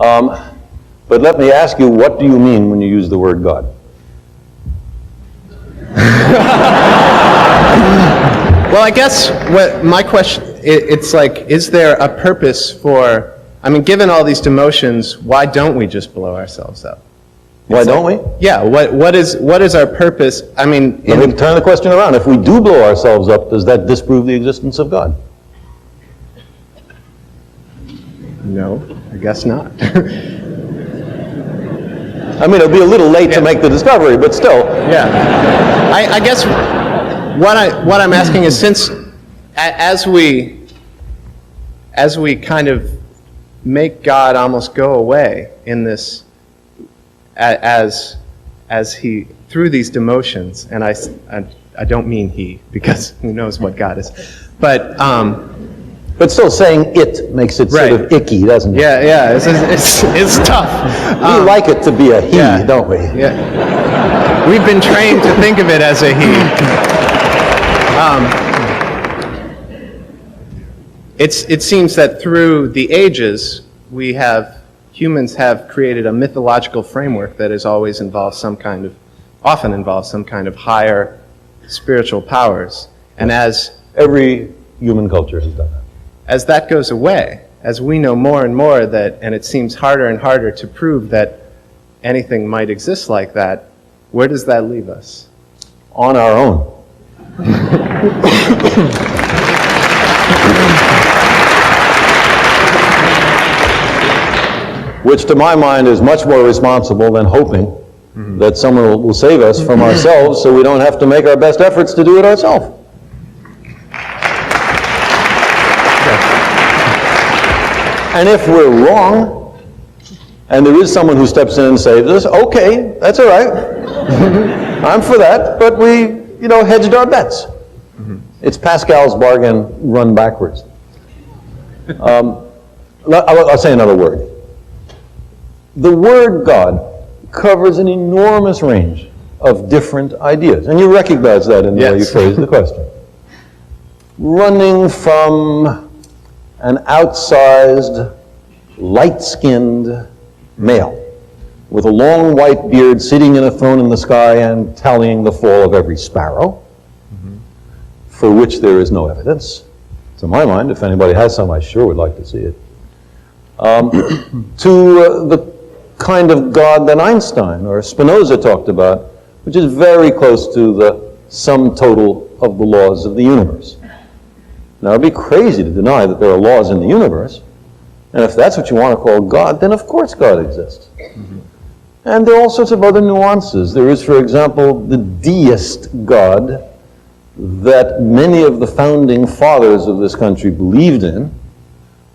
But let me ask you, what do you mean when you use the word God? Well, I guess what my question, it's like, is there a purpose for, given all these demotions, why don't we just blow ourselves up? Why don't we? Yeah, what is our purpose? Let me turn the question around. If we do blow ourselves up, does that disprove the existence of God? No, I guess not. It'll be a little late to make the discovery, but still. Yeah. I guess what I'm asking is, since as we kind of make God almost go away in this, as he, through these demotions, and I don't mean he, because who knows what God is, but still saying it makes it sort of icky, doesn't it? Yeah, it's tough. We like it to be a he, don't we? Yeah. We've been trained to think of it as a he. It seems that through the ages, humans have created a mythological framework that has often involved some kind of higher spiritual powers. And as every human culture has done that. As that goes away, as we know more and more and it seems harder and harder to prove that anything might exist like that, where does that leave us? On our own. Which to my mind is much more responsible than hoping that someone will save us from ourselves so we don't have to make our best efforts to do it ourselves. And if we're wrong, and there is someone who steps in and saves us, okay, that's all right. I'm for that, but we, hedged our bets. It's Pascal's bargain run backwards. I'll say another word. The word God covers an enormous range of different ideas, and you recognize that in the way you phrase the question. Running from an outsized, light-skinned male with a long white beard sitting in a throne in the sky and tallying the fall of every sparrow, for which there is no evidence. To my mind, if anybody has some, I sure would like to see it. To the kind of God that Einstein or Spinoza talked about, which is very close to the sum total of the laws of the universe. Now, it'd be crazy to deny that there are laws in the universe, and if that's what you want to call God, then of course God exists. And there are all sorts of other nuances. There is, for example, the deist God that many of the founding fathers of this country believed in,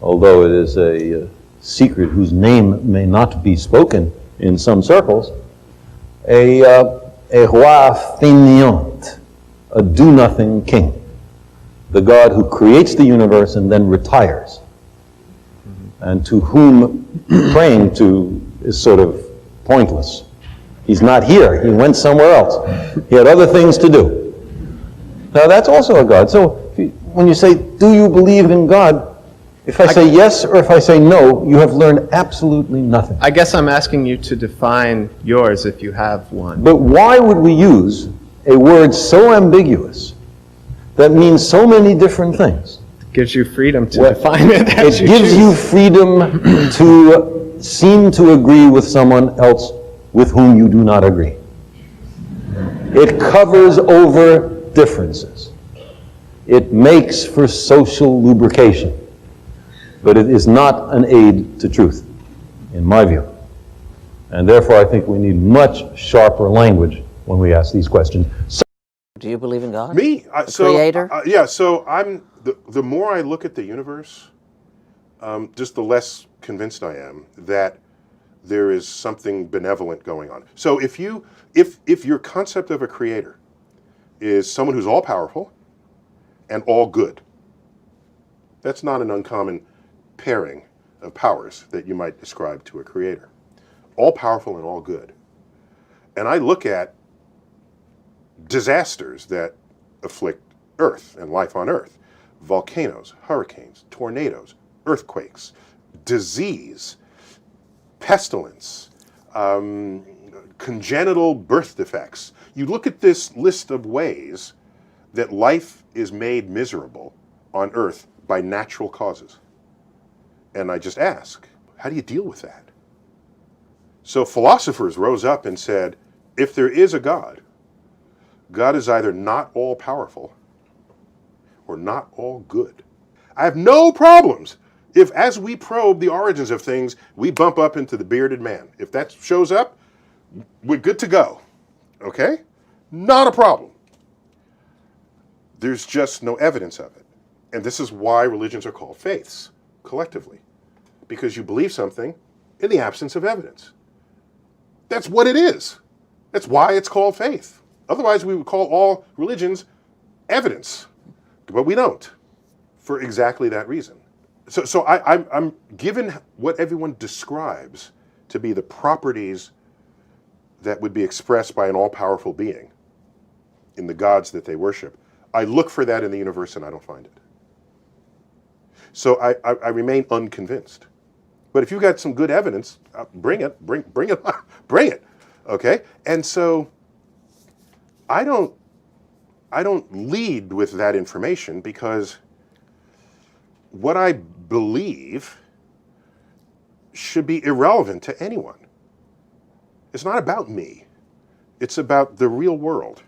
although it is a secret whose name may not be spoken in some circles, a roi fainéant, a do-nothing king, the God who creates the universe and then retires, and to whom praying to is sort of pointless. He's not here. He went somewhere else. He had other things to do. Now that's also a God. So when you say, do you believe in God? If I say yes or if I say no, you have learned absolutely nothing. I guess I'm asking you to define yours if you have one. But why would we use a word so ambiguous that means so many different things? It gives you freedom to define it as you choose. It gives you freedom to seem to agree with someone else with whom you do not agree. It covers over differences. It makes for social lubrication. But it is not an aid to truth, in my view. And therefore, I think we need much sharper language when we ask these questions. Do you believe in God? Me? Creator? So I'm, the more I look at the universe, just the less convinced I am that there is something benevolent going on. So if your concept of a creator is someone who's all-powerful and all good, that's not an uncommon pairing of powers that you might describe to a creator. All-powerful and all good. And I look at disasters that afflict Earth and life on Earth. Volcanoes, hurricanes, tornadoes, earthquakes, disease, pestilence, congenital birth defects. You look at this list of ways that life is made miserable on Earth by natural causes. And I just ask, how do you deal with that? So philosophers rose up and said, if there is a God, God is either not all-powerful or not all good. I have no problems if, as we probe the origins of things, we bump up into the bearded man. If that shows up, we're good to go. Okay? Not a problem. There's just no evidence of it. And this is why religions are called faiths, collectively. Because you believe something in the absence of evidence. That's what it is. That's why it's called faith. Otherwise, we would call all religions evidence. But we don't, for exactly that reason. So I'm given what everyone describes to be the properties that would be expressed by an all-powerful being in the gods that they worship. I look for that in the universe and I don't find it. So I remain unconvinced. But if you've got some good evidence, bring it, bring it, okay? And so I don't lead with that information because what I believe should be irrelevant to anyone. It's not about me. It's about the real world.